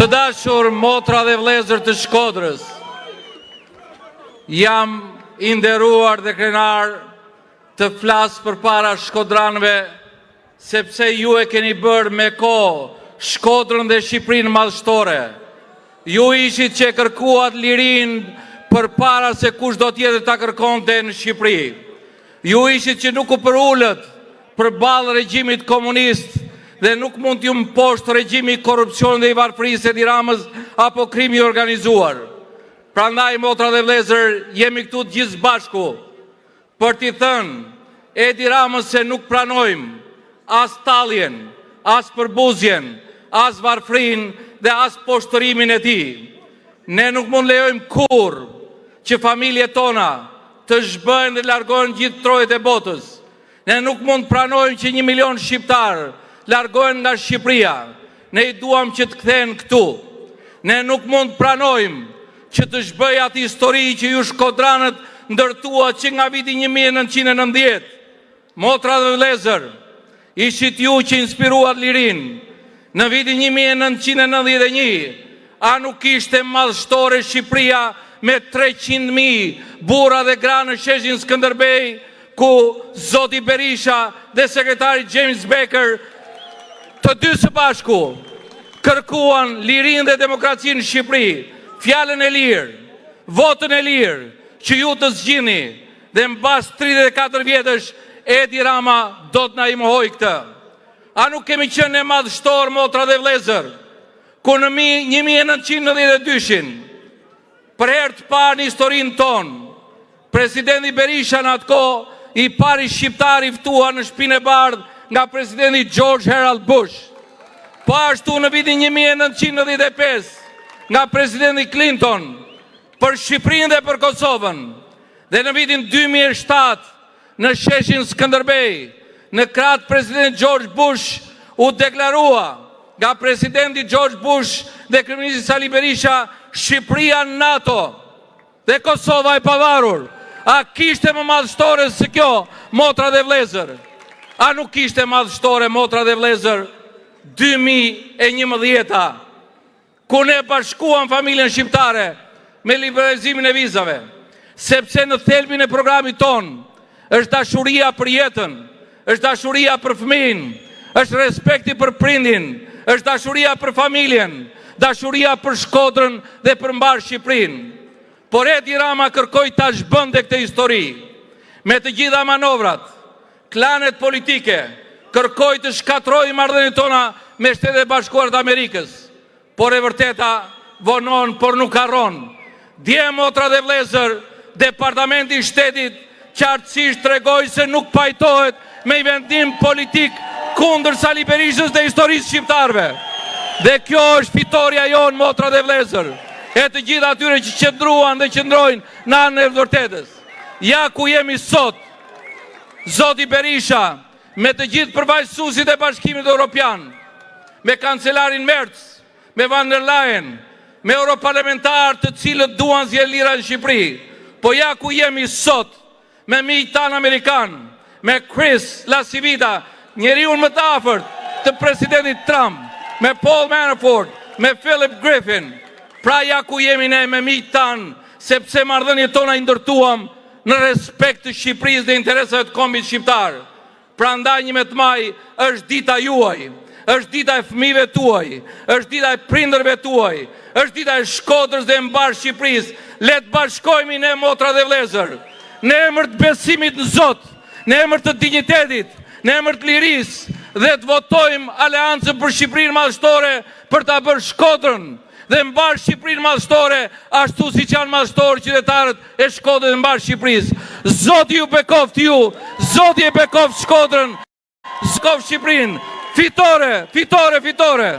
Të dashur motra dhe vëllezër të Shkodrës, jam i nderuar dhe krenar të flas përpara shkodranëve, sepse ju e keni bërë me kohë Shkodrën dhe Shqipërinë madhështore. Ju ishit që kërkuat lirinë përpara se kush do tjetër ta kërkonte në Shqipëri. Ju ishit që nuk u përullët përballë regjimit komunist dhe nuk mund t'ju mposhtë regjimi i korrupsionit dhe i varfërisë së Edi Ramës apo krimi i organizuar. Prandaj motra dhe vëllezër, jemi këtu të gjithë bashku për t'i thënë Edi Ramës se nuk pranojmë as talljen, as përbuzjen, as varfërinë dhe as poshtërimin e tij. Ne nuk mund lejojmë kurrë që familjet tona të zhbëhen dhe largohen gjithë trojet e botës. Ne nuk mund pranojmë që 1 milion shqiptar largohen nga Shqipëria. Ne i duam që të kthehen këtu. Ne nuk mund pranojmë që të zhbëj atë histori që ju shkodranët ndërtua që nga viti 1990. Motra dhe vëllezër, ishit ju që inspiruat lirinë. Në vitin 1991, a nuk ishte madhështore Shqipëria me 300.000 burra dhe gra në sheshin Skënderbej, ku zoti Berisha dhe sekretari James Baker të dy së bashku kërkuan lirinë dhe demokracinë në Shqipëri, fjalën e lirë, votën e lirë, që ju të zgjini, dhe mbas 34 vjetësh Edi Rama do të na i mohoj këtë. A nuk kemi qenë e madhështor, motra dhe vëllezër, ku në 1992-shin, për herë të parë në historinë tonë, presidenti Berisha në atë kohë i pari shqiptar i ftuar në Shtëpinë e Bardhë nga presidenti George Herald Bush. Po ashtu në vitin 1995 nga presidenti Clinton për Shqipërinë dhe për Kosovën. Dhe në vitin 2007 në sheshin Skënderbej, në krah presidenti George Bush u deklarua nga presidenti George Bush dhe kryeministri Sali Berisha Shqipëria në NATO dhe Kosova e pavarur. A kishte më madhështore se kjo, motra dhe vëllezër? A nuk kishte madhështore, motra dhe vëllezër, 2011-a, ku ne bashkuam familjen shqiptare me liberalizimin e vizave, sepse në thelbin e programit ton është dashuria për jetën, është dashuria për fëmijën, është respekti për prindin, është dashuria për familjen, dashuria për Shkodrën dhe për mbar Shqipërinë. Por Edi Rama kërkoi ta zhbënte këtë histori. Me të gjitha manovrat, klanet politike kërkoi të shkatrojë marrëdhëniet tona me Shtetet e Bashkuara të Amerikës. Por e vërteta vonon, por nuk harron. Dje, motra dhe vëllezër, Departamenti i Shtetit qartësisht tregoi se nuk pajtohet me i vendim politik kundër Sali Berishës dhe historisë shqiptarëve. Dhe kjo është fitoria jonë, motra dhe vëllezër, e të gjithë atyre që qëndruan dhe qëndrojnë në anën e vërtetës. Ja ku jemi sot, zoti Berisha, me të gjithë përfaqësuesit e Bashkimit Evropian, me kancelarin Merz, me Van der Leyen, me europarlamentarë të cilët duan zgjedhje lira në Shqipëri. Po ja ku jemi sot, me miqtë tanë amerikan, me Chris LaCivita, njeriu më të afërt të presidentit Trump, me Paul Manafort, me Philip Griffin. Pra ja ku jemi ne me miqtë tanë, sepse marrëdhëniet tona i ndërtuam në respekt të Shqipërisë dhe interesave të kombit shqiptar. Prandaj 11 maj është dita juaj, është dita e fëmijëve tuaj, është dita e prindërve tuaj, është dita e Shkodrës dhe mbar Shqipërisë. Le të bashkohemi ne, motra dhe vëllezër, në emër të besimit në Zot, në emër të dinjitetit, në emër të lirisë, dhe të votojmë aleancën për Shqipërinë madhështore për ta bërë Shkodrën dhe mbar Shqipërinë madhështore, ashtu siç janë madhështorë qytetarët e Shkodrës dhe mbar Shqipërisë. Zoti ju bekoft ju, Zoti e bekoft Shkodrën, Shqipërinë. Fitore, fitore, fitore.